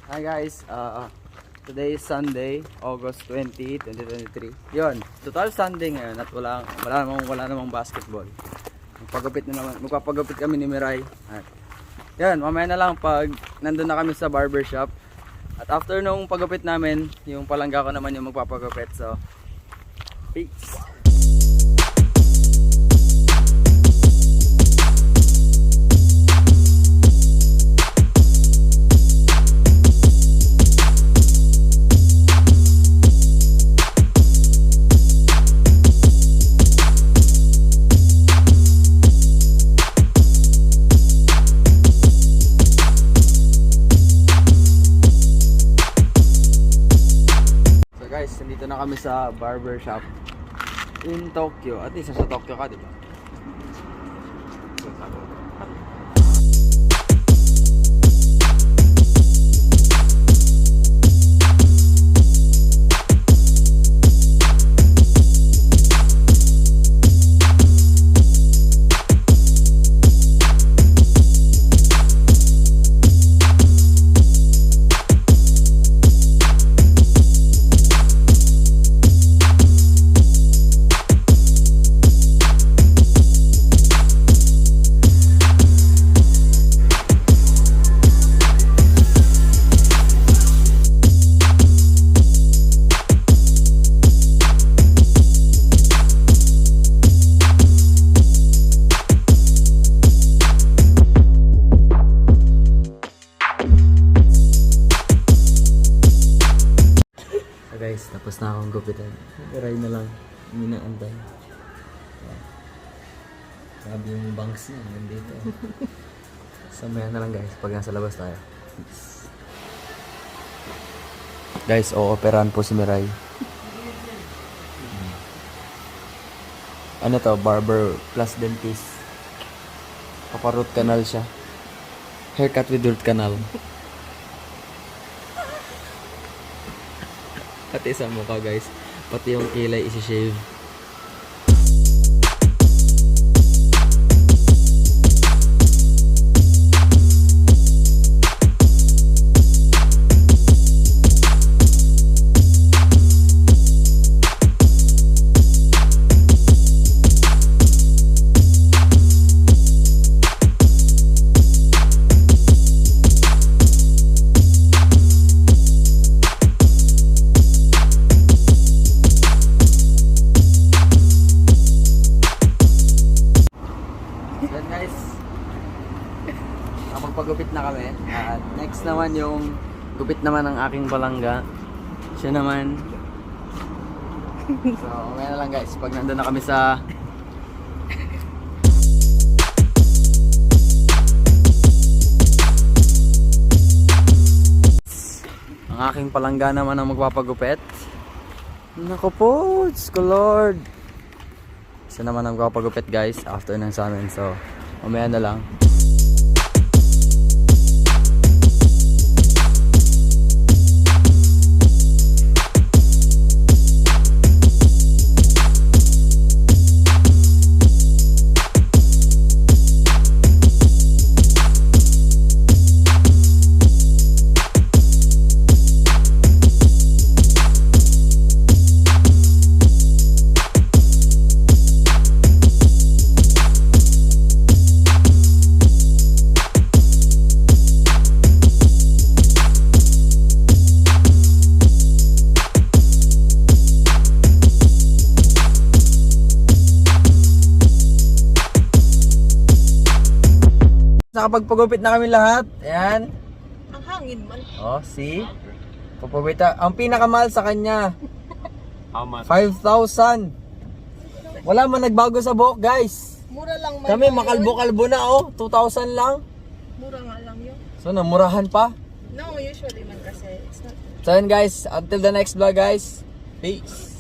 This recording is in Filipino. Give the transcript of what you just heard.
Hi guys, today is Sunday, August 20, 2023. Yun, total Sunday ngayon at wala namang basketball. Magpapagupit kami ni Miray. At yan, mamaya na lang pag nandun na kami sa barbershop. At after nung pagupit namin, yung palangga ko naman yung magpapagupit. So, peace! Guys, nandito na kami sa barber shop in Tokyo. At least sa Tokyo ka, di ba? Guys, tapos na akong gupitan. Try na lang. Hindi na antay. Sabi yung bangs niya. Nandito. Samayan na lang guys. Pag nasa labas tayo. Guys, o-operahan po si Miray. Ano to? Barber plus dentist. Papa-root canal siya. Haircut with root canal. Pati sa mukha guys, pati yung kilay isi-shave. Then guys, nakapagpagupit na kami. At next naman yung gupit naman ng aking balangga. Siya naman. So, okay na lang guys. Pag nandun na kami sa ang aking palangga naman ang magpapagupit. Naku po, Diyos ko Lord. Isa naman ang magpapagupit guys after ng sa amin. So, mamaya na lang. Nakapagpagupit na kami lahat. Ayan. Ang hangin man. Oh, see? Papagupit na. Ang pinakamahal sa kanya. How much? 5,000. Wala man nagbago sa buhok, guys. Mura lang man. Kami makalbo-kalbo na, oh. 2,000 lang. Mura nga lang yun. So, namurahan pa. No, usually man kasi it's not. So, yun guys. Until the next vlog, guys. Peace.